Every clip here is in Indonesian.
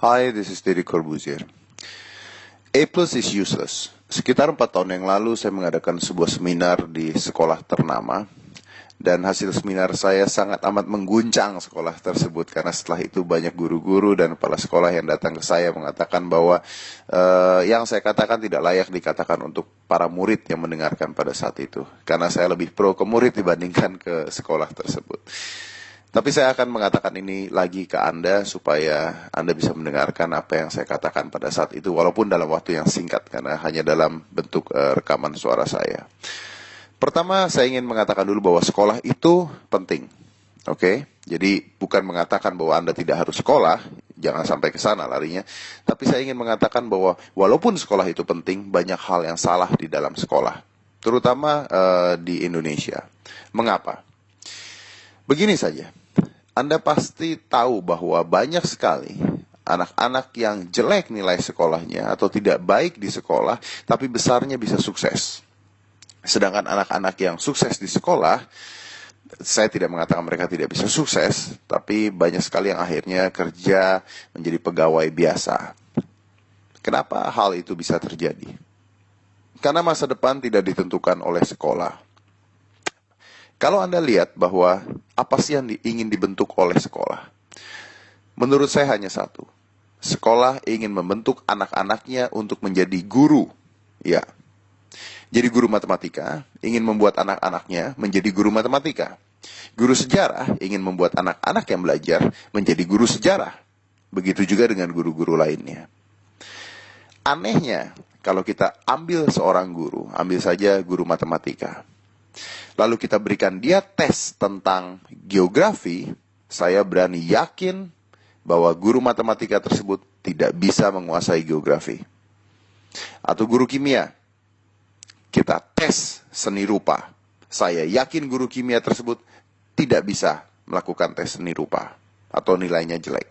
Hi, this is Deddy Corbuzier. A plus is useless. Sekitar 4 tahun yang lalu saya mengadakan sebuah seminar di sekolah ternama. Dan hasil seminar saya sangat amat mengguncang sekolah tersebut. Karena setelah itu banyak guru-guru dan kepala sekolah yang datang ke saya mengatakan bahwa yang saya katakan tidak layak dikatakan untuk para murid yang mendengarkan pada saat itu. Karena saya lebih pro ke murid dibandingkan ke sekolah tersebut. Tapi saya akan mengatakan ini lagi ke Anda supaya Anda bisa mendengarkan apa yang saya katakan pada saat itu, walaupun dalam waktu yang singkat karena hanya dalam bentuk rekaman suara saya. Pertama, saya ingin mengatakan dulu bahwa sekolah itu penting. Oke? Jadi bukan mengatakan bahwa Anda tidak harus sekolah, jangan sampai ke sana larinya. Tapi saya ingin mengatakan bahwa walaupun sekolah itu penting, banyak hal yang salah di dalam sekolah, terutama di Indonesia. Mengapa? Begini saja. Anda pasti tahu bahwa banyak sekali anak-anak yang jelek nilai sekolahnya atau tidak baik di sekolah, tapi besarnya bisa sukses. Sedangkan anak-anak yang sukses di sekolah, saya tidak mengatakan mereka tidak bisa sukses, tapi banyak sekali yang akhirnya kerja menjadi pegawai biasa. Kenapa hal itu bisa terjadi? Karena masa depan tidak ditentukan oleh sekolah. Kalau Anda lihat bahwa apa sih yang ingin dibentuk oleh sekolah? Menurut saya hanya satu. Sekolah ingin membentuk anak-anaknya untuk menjadi guru. Ya. Jadi guru matematika ingin membuat anak-anaknya menjadi guru matematika. Guru sejarah ingin membuat anak-anak yang belajar menjadi guru sejarah. Begitu juga dengan guru-guru lainnya. Anehnya, kalau kita ambil seorang guru, ambil saja guru matematika, lalu kita berikan dia tes tentang geografi, saya berani yakin bahwa guru matematika tersebut tidak bisa menguasai geografi. Atau guru kimia, kita tes seni rupa, saya yakin guru kimia tersebut tidak bisa melakukan tes seni rupa atau nilainya jelek.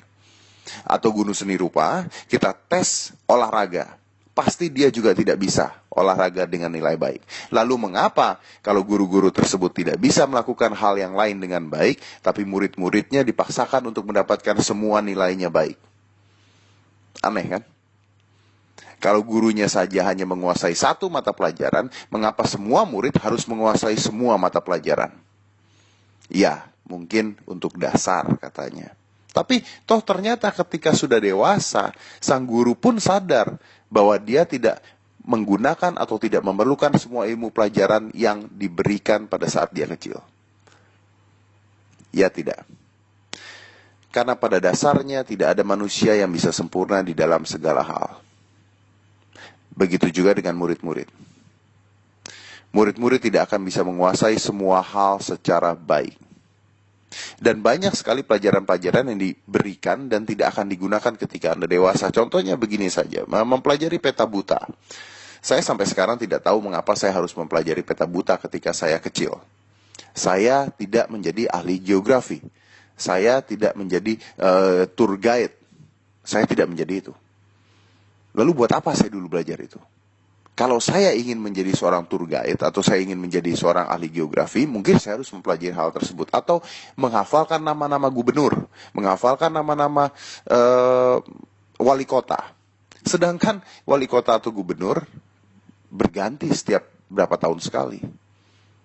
Atau guru seni rupa, kita tes olahraga, pasti dia juga tidak bisa olahraga dengan nilai baik. Lalu mengapa kalau guru-guru tersebut tidak bisa melakukan hal yang lain dengan baik, tapi murid-muridnya dipaksakan untuk mendapatkan semua nilainya baik? Aneh kan? Kalau gurunya saja hanya menguasai satu mata pelajaran, mengapa semua murid harus menguasai semua mata pelajaran? Ya, mungkin untuk dasar katanya. Tapi toh ternyata ketika sudah dewasa, sang guru pun sadar bahwa dia tidak menggunakan atau tidak memerlukan semua ilmu pelajaran yang diberikan pada saat dia kecil. Ya tidak. Karena pada dasarnya tidak ada manusia yang bisa sempurna di dalam segala hal. Begitu juga dengan murid-murid. Murid-murid tidak akan bisa menguasai semua hal secara baik. Dan banyak sekali pelajaran-pelajaran yang diberikan dan tidak akan digunakan ketika Anda dewasa. Contohnya begini saja, mempelajari peta buta. Saya sampai sekarang tidak tahu mengapa saya harus mempelajari peta buta ketika saya kecil. Saya tidak menjadi ahli geografi. Saya tidak menjadi tour guide. Saya tidak menjadi itu. Lalu buat apa saya dulu belajar itu? Kalau saya ingin menjadi seorang tour guide atau saya ingin menjadi seorang ahli geografi, mungkin saya harus mempelajari hal tersebut. Atau menghafalkan nama-nama gubernur, menghafalkan nama-nama wali kota. Sedangkan wali kota atau gubernur berganti setiap berapa tahun sekali.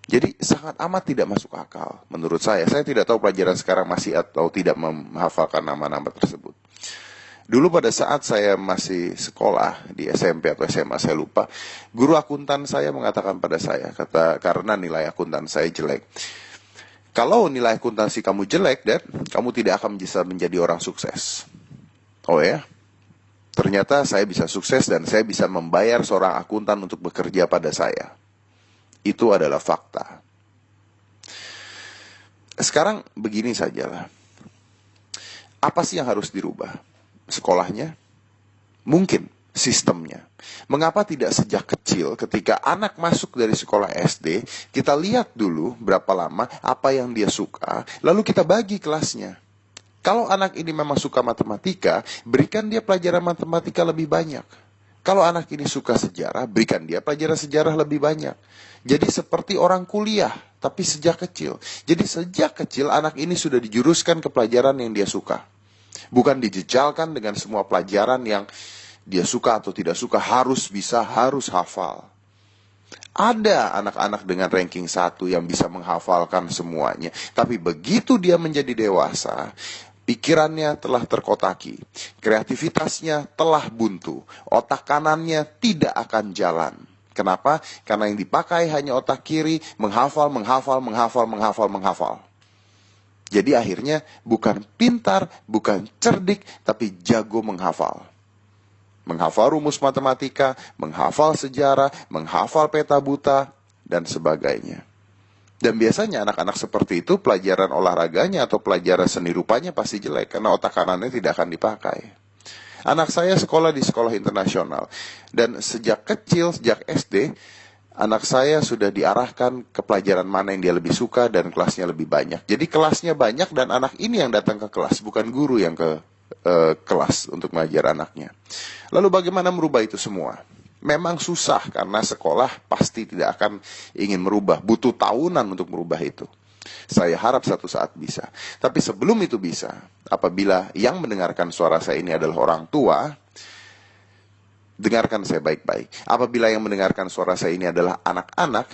Jadi sangat amat tidak masuk akal menurut saya. Saya tidak tahu pelajaran sekarang masih atau tidak menghafalkan nama-nama tersebut. Dulu pada saat saya masih sekolah di SMP atau SMA saya lupa, guru akuntan saya mengatakan pada saya, karena nilai akuntan saya jelek. Kalau nilai akuntansi kamu jelek, Dad, kamu tidak akan bisa menjadi orang sukses. Oh ya? Ternyata saya bisa sukses dan saya bisa membayar seorang akuntan untuk bekerja pada saya. Itu adalah fakta. Sekarang begini sajalah. Apa sih yang harus dirubah? Sekolahnya? Mungkin sistemnya. Mengapa tidak sejak kecil ketika anak masuk dari sekolah SD, kita lihat dulu berapa lama, apa yang dia suka, lalu kita bagi kelasnya. Kalau anak ini memang suka matematika, berikan dia pelajaran matematika lebih banyak. Kalau anak ini suka sejarah, berikan dia pelajaran sejarah lebih banyak. Jadi seperti orang kuliah, tapi sejak kecil. Jadi sejak kecil anak ini sudah dijuruskan ke pelajaran yang dia suka. Bukan dijejalkan dengan semua pelajaran yang dia suka atau tidak suka, harus bisa, harus hafal. Ada anak-anak dengan ranking 1 yang bisa menghafalkan semuanya. Tapi begitu dia menjadi dewasa, pikirannya telah terkotaki, kreativitasnya telah buntu, otak kanannya tidak akan jalan. Kenapa? Karena yang dipakai hanya otak kiri, menghafal, menghafal, menghafal, menghafal, menghafal. Jadi akhirnya bukan pintar, bukan cerdik, tapi jago menghafal. Menghafal rumus matematika, menghafal sejarah, menghafal peta buta, dan sebagainya. Dan biasanya anak-anak seperti itu pelajaran olahraganya atau pelajaran seni rupanya pasti jelek, karena otak kanannya tidak akan dipakai. Anak saya sekolah di sekolah internasional, dan sejak kecil, sejak SD, anak saya sudah diarahkan ke pelajaran mana yang dia lebih suka dan kelasnya lebih banyak. Jadi kelasnya banyak dan anak ini yang datang ke kelas, bukan guru yang ke kelas untuk mengajar anaknya. Lalu bagaimana merubah itu semua? Memang susah karena sekolah pasti tidak akan ingin merubah, butuh tahunan untuk merubah itu. Saya harap satu saat bisa. Tapi sebelum itu bisa, apabila yang mendengarkan suara saya ini adalah orang tua, dengarkan saya baik-baik. Apabila yang mendengarkan suara saya ini adalah anak-anak,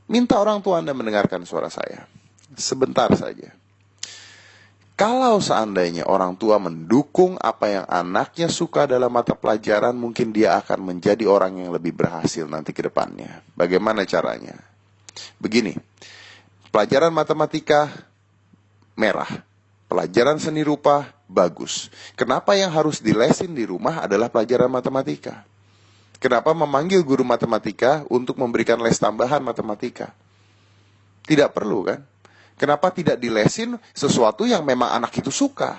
minta orang tua Anda mendengarkan suara saya. Sebentar saja. Kalau seandainya orang tua mendukung apa yang anaknya suka dalam mata pelajaran, mungkin dia akan menjadi orang yang lebih berhasil nanti ke depannya. Bagaimana caranya? Begini, pelajaran matematika merah, pelajaran seni rupa bagus. Kenapa yang harus dilesin di rumah adalah pelajaran matematika? Kenapa memanggil guru matematika untuk memberikan les tambahan matematika? Tidak perlu kan? Kenapa tidak dilesin sesuatu yang memang anak itu suka?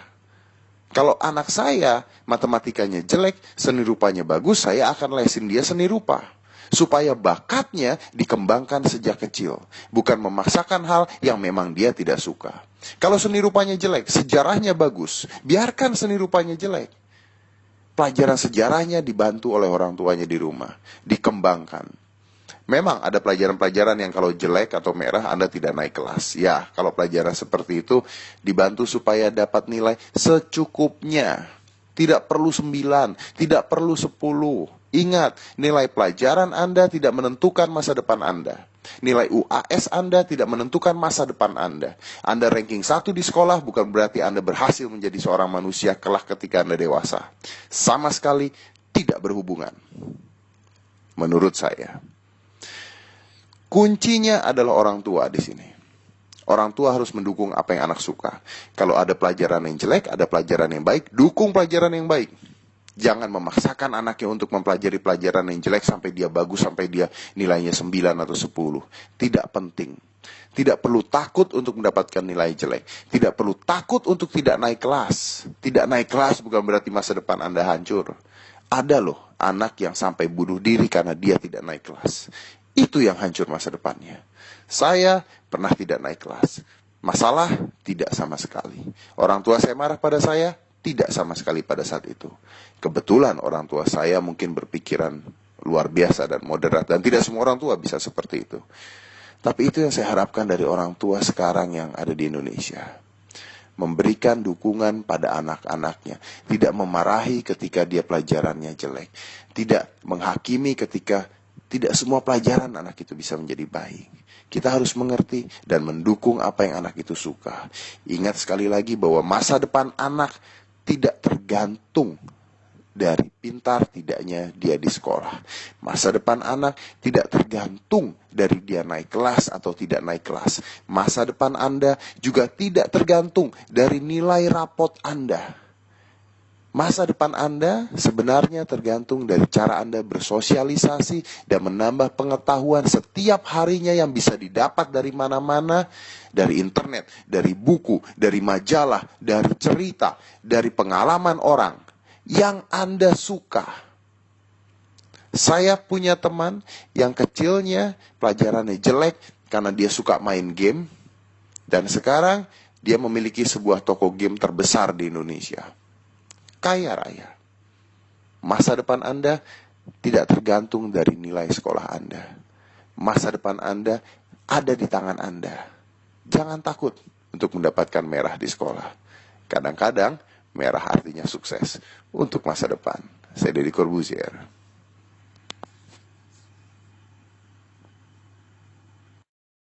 Kalau anak saya matematikanya jelek, seni rupanya bagus, saya akan lesin dia seni rupa. Supaya bakatnya dikembangkan sejak kecil. Bukan memaksakan hal yang memang dia tidak suka. Kalau seni rupanya jelek, sejarahnya bagus, biarkan seni rupanya jelek. Pelajaran sejarahnya dibantu oleh orang tuanya di rumah. Dikembangkan. Memang ada pelajaran-pelajaran yang kalau jelek atau merah Anda tidak naik kelas. Ya, kalau pelajaran seperti itu dibantu supaya dapat nilai secukupnya. Tidak perlu 9, tidak perlu 10. Ingat, nilai pelajaran Anda tidak menentukan masa depan Anda. Nilai UAS Anda tidak menentukan masa depan Anda. Anda ranking 1 di sekolah bukan berarti Anda berhasil menjadi seorang manusia kelak ketika Anda dewasa. Sama sekali tidak berhubungan. Menurut saya. Kuncinya adalah orang tua di sini. Orang tua harus mendukung apa yang anak suka. Kalau ada pelajaran yang jelek, ada pelajaran yang baik, dukung pelajaran yang baik. Jangan memaksakan anaknya untuk mempelajari pelajaran yang jelek sampai dia bagus, sampai dia nilainya 9 atau 10. Tidak penting. Tidak perlu takut untuk mendapatkan nilai jelek. Tidak perlu takut untuk tidak naik kelas. Tidak naik kelas bukan berarti masa depan Anda hancur. Ada loh anak yang sampai bunuh diri karena dia tidak naik kelas. Itu yang hancur masa depannya. Saya pernah tidak naik kelas. Masalah? Tidak sama sekali. Orang tua saya marah pada saya? Tidak sama sekali pada saat itu. Kebetulan orang tua saya mungkin berpikiran luar biasa dan moderat. Dan tidak semua orang tua bisa seperti itu. Tapi itu yang saya harapkan dari orang tua sekarang yang ada di Indonesia. Memberikan dukungan pada anak-anaknya. Tidak memarahi ketika dia pelajarannya jelek. Tidak menghakimi ketika tidak semua pelajaran anak itu bisa menjadi baik. Kita harus mengerti dan mendukung apa yang anak itu suka. Ingat sekali lagi bahwa masa depan anak tidak tergantung dari pintar tidaknya dia di sekolah. Masa depan anak tidak tergantung dari dia naik kelas atau tidak naik kelas. Masa depan Anda juga tidak tergantung dari nilai rapot Anda. Masa depan Anda sebenarnya tergantung dari cara Anda bersosialisasi dan menambah pengetahuan setiap harinya yang bisa didapat dari mana-mana, dari internet, dari buku, dari majalah, dari cerita, dari pengalaman orang yang Anda suka. Saya punya teman yang kecilnya pelajarannya jelek karena dia suka main game, dan sekarang dia memiliki sebuah toko game terbesar di Indonesia. Kaya raya. Masa depan Anda tidak tergantung dari nilai sekolah Anda. Masa depan Anda ada di tangan Anda. Jangan takut untuk mendapatkan merah di sekolah. Kadang-kadang Merah artinya sukses untuk masa depan. Saya Deddy Corbuzier.